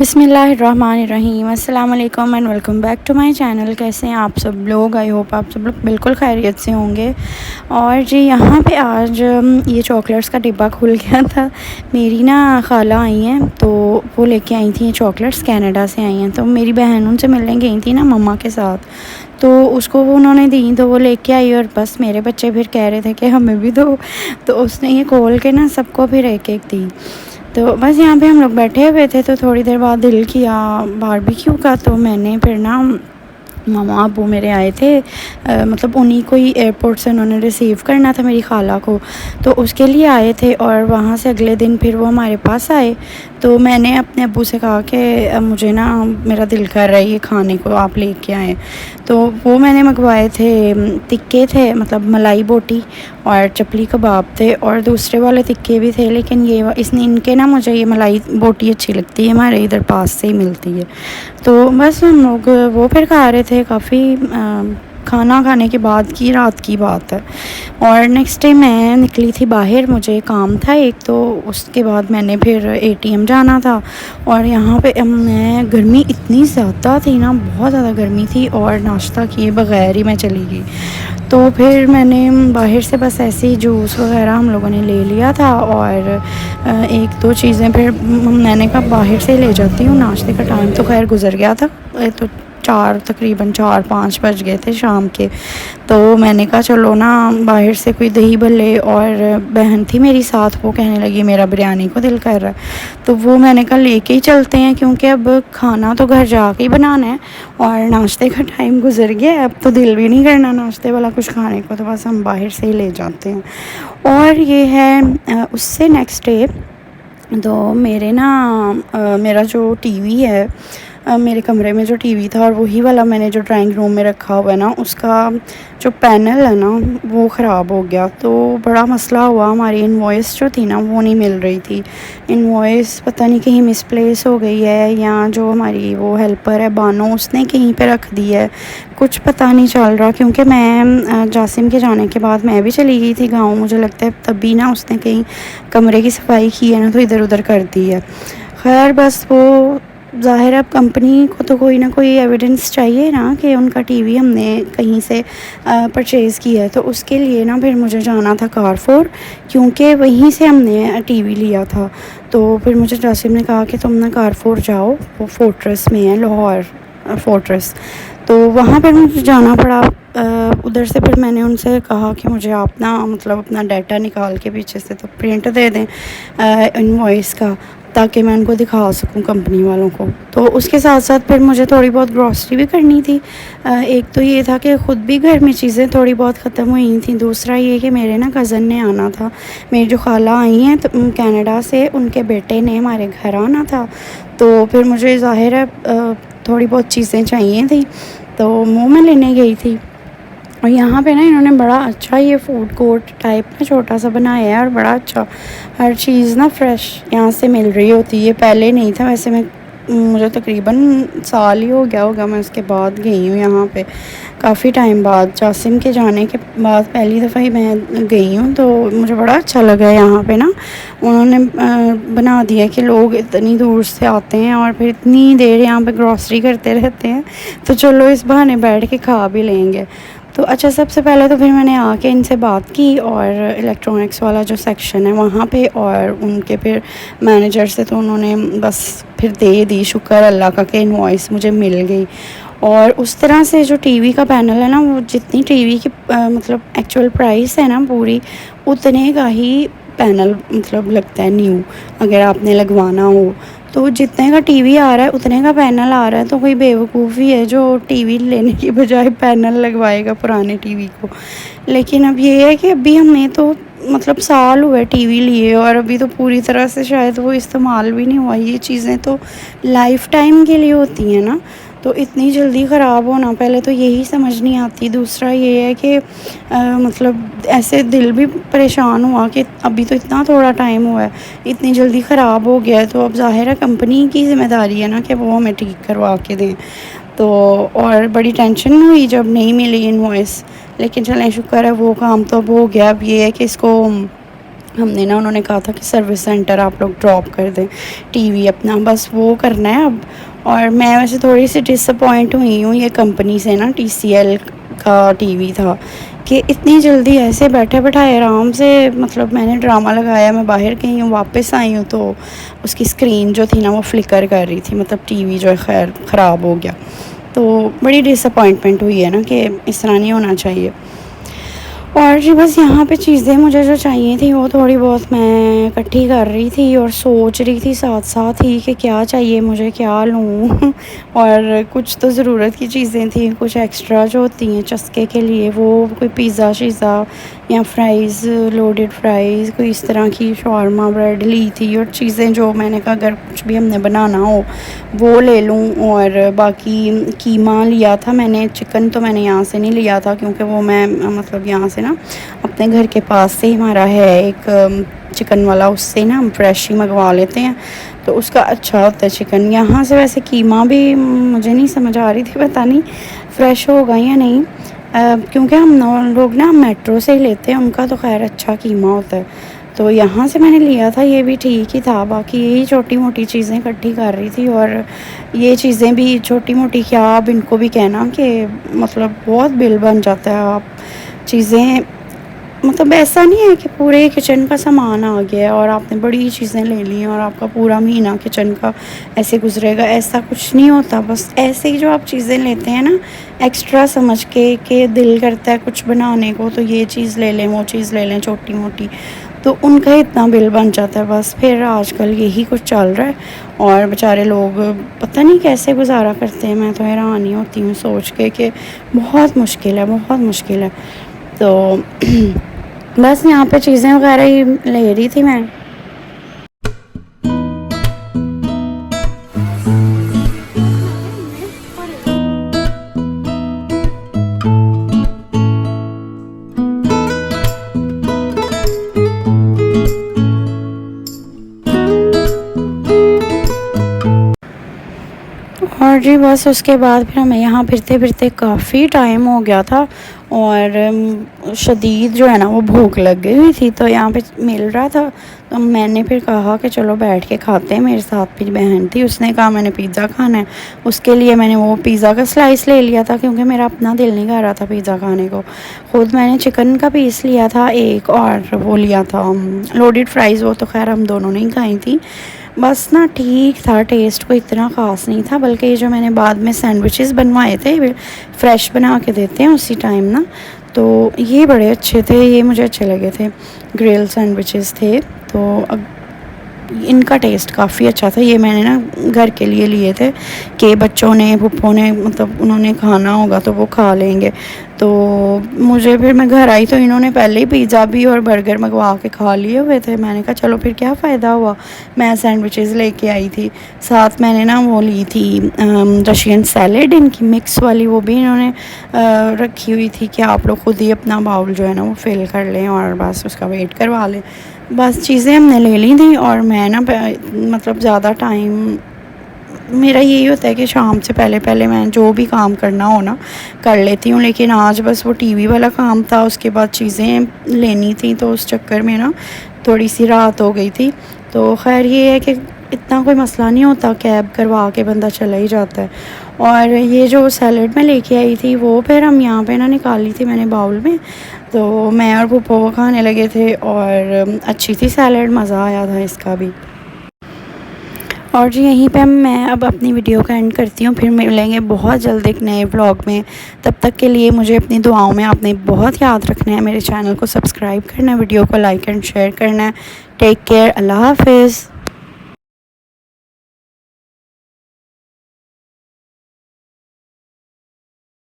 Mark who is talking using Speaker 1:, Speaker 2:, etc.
Speaker 1: बिस्मिल्लाहिर्रहमानिर्रहीम अस्सलाम वालेकुम and welcome back to my channel. कैसे हैं आप सब लोग? आई होप आप सब लोग बिल्कुल खैरियत से होंगे। और जी यहाँ पे आज ये चॉकलेट्स का डिब्बा खुल गया था। मेरी ना खाला आई हैं तो वो लेके आई थी ये चॉकलेट्स, कनाडा से आई हैं। तो मेरी बहन उनसे मिलने गई थी ना मम्मा के साथ, तो उसको वो उन्होंने दी तो वो लेके आई। और बस मेरे बच्चे फिर कह रहे थे कि हमें भी दो, तो उसने ये खोल के ना सबको फिर एक एक दी। तो बस यहाँ पे हम लोग बैठे हुए थे तो थोड़ी देर बाद दिल किया बारबेक्यू का, तो मैंने फिर ना मामा अबू मेरे आए थे, मतलब उन्हीं को ही एयरपोर्ट से उन्होंने रिसीव करना था मेरी खाला को, तो उसके लिए आए थे। और वहाँ से अगले दिन फिर वो हमारे पास आए, तो मैंने अपने अब्बू से कहा कि मुझे ना मेरा दिल कर रहा है ये खाने को, आप लेके आए। तो वो मैंने मंगवाए थे, टिक्के थे, मतलब मलाई बोटी और चपली कबाब थे, और दूसरे वाले टिक्के भी थे, लेकिन ये इसने इनके ना मुझे ये मलाई बोटी अच्छी लगती है, हमारे इधर पास से ही मिलती है। तो बस हम लोग वो फिर खा रहे थे। काफ़ी खाना खाने के बाद की रात की बात है। और नेक्स्ट डे मैं निकली थी बाहर, मुझे काम था एक, तो उसके बाद मैंने फिर एटीएम जाना था। और यहाँ पे मैं गर्मी इतनी ज़्यादा थी ना, बहुत ज़्यादा गर्मी थी, और नाश्ता किए बग़ैर ही मैं चली गई। तो फिर मैंने बाहर से बस ऐसे ही जूस वगैरह हम लोगों ने ले लिया था, और एक दो चीज़ें फिर मैंने कहा बाहर से ले जाती हूँ। नाश्ते का टाइम तो खैर गुज़र गया था, तो तकरीबन 4-5 बज गए थे शाम के। तो मैंने कहा चलो ना बाहर से कोई दही भल्ले, और बहन थी मेरी साथ, वो कहने लगी मेरा बिरयानी को दिल कर रहा है, तो वो मैंने कहा लेके ही चलते हैं, क्योंकि अब खाना तो घर जाके ही बनाना है और नाश्ते का टाइम गुजर गया है, अब तो दिल भी नहीं करना नाश्ते वाला कुछ खाने को, तो बस हम बाहर से ही ले जाते हैं। और ये है उससे नेक्स्ट डे तो मेरे ना मेरा जो टीवी है, मेरे कमरे में जो टीवी था, और वही वाला मैंने जो ड्राइंग रूम में रखा हुआ है ना, उसका जो पैनल है ना वो ख़राब हो गया। तो बड़ा मसला हुआ, हमारी इनवॉइस जो थी ना वो नहीं मिल रही थी। इनवॉइस पता नहीं कहीं मिसप्लेस हो गई है, या जो हमारी वो हेल्पर है बानो उसने कहीं पे रख दी है, कुछ पता नहीं चल रहा। क्योंकि मैं जासिम के जाने के बाद मैं भी चली गई थी गाँव, मुझे लगता है तभी ना उसने कहीं कमरे की सफाई की है ना, तो इधर उधर कर दी है। खैर बस वो ज़ाहिर अब कंपनी को तो कोई ना कोई एविडेंस चाहिए ना कि उनका टीवी हमने कहीं से परचेज़ किया है, तो उसके लिए ना फिर मुझे जाना था कारफोर, क्योंकि वहीं से हमने टीवी लिया था। तो फिर मुझे जासिम ने कहा कि तुम ना कारफोर जाओ, वो फोर्ट्रेस में है, लाहौर फोर्ट्रेस, तो वहाँ पर मुझे जाना पड़ा। उधर से फिर मैंने उनसे कहा कि मुझे आप ना मतलब अपना डाटा निकाल के पीछे से तो प्रिंट दे दें इनवॉइस का, ताकि मैं उनको दिखा सकूं कंपनी वालों को। तो उसके साथ साथ फिर मुझे थोड़ी बहुत ग्रॉसरी भी करनी थी। एक तो ये था कि ख़ुद भी घर में चीज़ें थोड़ी बहुत ख़त्म हुई थी, दूसरा ये कि मेरे ना कज़न ने आना था, मेरी जो खाला आई हैं तो कनाडा से, उनके बेटे ने हमारे घर आना था। तो फिर मुझे ज़ाहिर है थोड़ी बहुत चीज़ें चाहिए थी, तो वो मैं लेने गई थी। और यहाँ पे ना इन्होंने बड़ा अच्छा ये फूड कोर्ट टाइप में छोटा सा बनाया है, और बड़ा अच्छा हर चीज़ ना फ्रेश यहाँ से मिल रही होती है। पहले नहीं था वैसे, मुझे तकरीबन साल ही हो गया होगा मैं उसके बाद गई हूँ यहाँ पे, काफ़ी टाइम बाद, जासिम के जाने के बाद पहली दफ़ा ही मैं गई हूँ। तो मुझे बड़ा अच्छा लगा यहाँ पे ना उन्होंने बना दिया कि लोग इतनी दूर से आते हैं और फिर इतनी देर यहाँ पे ग्रॉसरी करते रहते हैं, तो चलो इस बहाने बैठ के खा भी लेंगे। तो अच्छा, सबसे पहले तो फिर मैंने आके इनसे बात की, और इलेक्ट्रॉनिक्स वाला जो सेक्शन है वहाँ पे, और उनके फिर मैनेजर से, तो उन्होंने बस फिर दे दी, शुक्र अल्लाह का कि इनवॉइस मुझे मिल गई। और उस तरह से जो टीवी का पैनल है ना, वो जितनी टीवी की मतलब एक्चुअल प्राइस है ना पूरी, उतने का ही पैनल मतलब लगता है न्यू, अगर आपने लगवाना हो। तो जितने का टीवी आ रहा है उतने का पैनल आ रहा है, तो कोई बेवकूफ़ी है जो टीवी लेने की बजाय पैनल लगवाएगा पुराने टीवी को। लेकिन अब ये है कि अभी हमें तो मतलब साल हुए टीवी लिए, और अभी तो पूरी तरह से शायद वो इस्तेमाल भी नहीं हुआ। ये चीज़ें तो लाइफ टाइम के लिए होती हैं ना, तो इतनी जल्दी ख़राब होना पहले तो यही समझ नहीं आती। दूसरा ये है कि मतलब ऐसे दिल भी परेशान हुआ कि अभी तो इतना थोड़ा टाइम हुआ है, इतनी जल्दी ख़राब हो गया है, तो अब ज़ाहिर है कंपनी की ज़िम्मेदारी है ना कि वो हमें ठीक करवा के दें। तो और बड़ी टेंशन हुई जब नहीं मिली इनवॉइस, लेकिन चलें शुक्र है वो काम तो अब हो गया। अब ये है कि इसको हमने ना, उन्होंने कहा था कि सर्विस सेंटर आप लोग ड्रॉप कर दें टीवी अपना, बस वो करना है अब। और मैं वैसे थोड़ी सी डिसअपॉइंट हुई हूँ ये कंपनी से ना, TCL का टीवी था कि इतनी जल्दी ऐसे बैठे बैठाए आराम से, मतलब मैंने ड्रामा लगाया, मैं बाहर गई हूँ, वापस आई हूँ तो उसकी स्क्रीन जो थी ना वो फ्लिकर कर रही थी, मतलब टीवी जो है खैर ख़राब हो गया। तो बड़ी डिसअपॉइंटमेंट हुई है ना कि इस तरह नहीं होना चाहिए। और जी बस यहाँ पे चीज़ें मुझे जो चाहिए थी वो थोड़ी बहुत मैं इकट्ठी कर रही थी और सोच रही थी साथ साथ ही कि क्या चाहिए मुझे, क्या लूँ और कुछ तो ज़रूरत की चीज़ें थी, कुछ एक्स्ट्रा जो होती हैं चस्के के लिए, वो कोई पिज़्ज़ा शीज़ा या फ्राइज़, लोडेड फ्राइज़, कोई इस तरह की शवारमा ब्रेड ली थी। और चीज़ें जो मैंने कहा अगर कुछ भी हमने बनाना हो वो ले लूँ। और बाकी कीमा लिया था मैंने, चिकन तो मैंने यहाँ से नहीं लिया था क्योंकि वो मैं मतलब यहाँ से ना अपने घर के पास से ही हमारा है एक चिकन वाला, उससे ना हम फ्रेश ही मंगवा लेते हैं तो उसका अच्छा होता है चिकन। यहाँ से वैसे कीमा भी मुझे नहीं समझ आ रही थी, पता नहीं फ़्रेश होगा या नहीं, क्योंकि हम लोग ना मेट्रो से ही लेते हैं, उनका तो खैर अच्छा कीमा होता है। तो यहाँ से मैंने लिया था, ये भी ठीक ही था। बाकी यही छोटी मोटी चीज़ें इकट्ठी कर रही थी। और ये चीज़ें भी छोटी मोटी क्या, आप इनको भी कहना कि मतलब बहुत बिल बन जाता है। आप चीज़ें मतलब ऐसा नहीं है कि पूरे किचन का सामान आ गया है और आपने बड़ी चीज़ें ले ली और आपका पूरा महीना किचन का ऐसे गुजरेगा, ऐसा कुछ नहीं होता। बस ऐसे ही जो आप चीज़ें लेते हैं ना एक्स्ट्रा समझ के कि दिल करता है कुछ बनाने को तो ये चीज़ ले लें, वो चीज़ ले लें छोटी मोटी, तो उनका इतना बिल बन जाता है। बस फिर आजकल यही कुछ चल रहा है और बेचारे लोग पता नहीं कैसे गुजारा करते हैं। मैं तो हैरान ही होती हूँ सोच के कि बहुत मुश्किल है, बहुत मुश्किल है। तो बस यहाँ पे चीज़ें वगैरह ही ले रही थी मैं। और जी बस उसके बाद फिर हमें यहाँ फिरते फिरते काफ़ी टाइम हो गया था और शदीद जो है ना वो भूख लग गई हुई थी। तो यहाँ पे मिल रहा था तो मैंने फिर कहा कि चलो बैठ के खाते हैं। मेरे साथ मेरी बहन थी, उसने कहा मैंने पिज़्ज़ा खाना है, उसके लिए मैंने वो पिज़्ज़ा का स्लाइस ले लिया था क्योंकि मेरा अपना दिल नहीं कर रहा था पिज़्ज़ा खाने को। ख़ुद मैंने चिकन का पीस लिया था एक, और वो लिया था लोडेड फ्राइज़, वो तो खैर हम दोनों ने ही खाई थी। बस ना ठीक था, टेस्ट कोई इतना ख़ास नहीं था, बल्कि ये जो मैंने बाद में सैंडविचेस बनवाए थे फ्रेश बना के देते हैं उसी टाइम ना, तो ये बड़े अच्छे थे, ये मुझे अच्छे लगे थे। ग्रिल सैंडविचेस थे तो इनका टेस्ट काफ़ी अच्छा था। ये मैंने ना घर के लिए लिए थे कि बच्चों ने, पुप्पो ने, मतलब उन्होंने खाना होगा तो वो खा लेंगे। तो मुझे फिर मैं घर आई तो इन्होंने पहले ही पिज़्ज़ा भी और बर्गर मंगवा के खा लिए हुए थे। मैंने कहा चलो फिर क्या फ़ायदा हुआ, मैं सैंडविचेस लेके आई थी साथ। मैंने ना वो ली थी रशियन सैलेड, इनकी मिक्स वाली, वो भी इन्होंने रखी हुई थी कि आप लोग खुद ही अपना बाउल जो है ना वो फिल कर लें और बस उसका वेट करवा लें। बस चीज़ें हमने ले ली थी और मैं ना मतलब ज़्यादा टाइम मेरा यही होता है कि शाम से पहले पहले मैं जो भी काम करना हो ना कर लेती हूँ। लेकिन आज बस वो टीवी वाला काम था, उसके बाद चीज़ें लेनी थी तो उस चक्कर में ना थोड़ी सी रात हो गई थी। तो खैर ये है कि इतना कोई मसला नहीं होता, कैब करवा के बंदा चला ही जाता है। और ये जो सैलड मैं लेके आई थी वो फिर हम यहाँ पे ना निकाली थी मैंने बाउल में, तो मैं और पुप्पो वो खाने लगे थे और अच्छी थी सैलड, मज़ा आया था इसका भी। और जी यहीं पे मैं अब अपनी वीडियो का एंड करती हूँ, फिर मिलेंगे बहुत जल्द एक नए व्लॉग में। तब तक के लिए मुझे अपनी दुआओं में आपने बहुत याद रखना है, मेरे चैनल को सब्सक्राइब करना है, वीडियो को लाइक एंड शेयर करना है। टेक केयर, अल्लाह हाफिज़।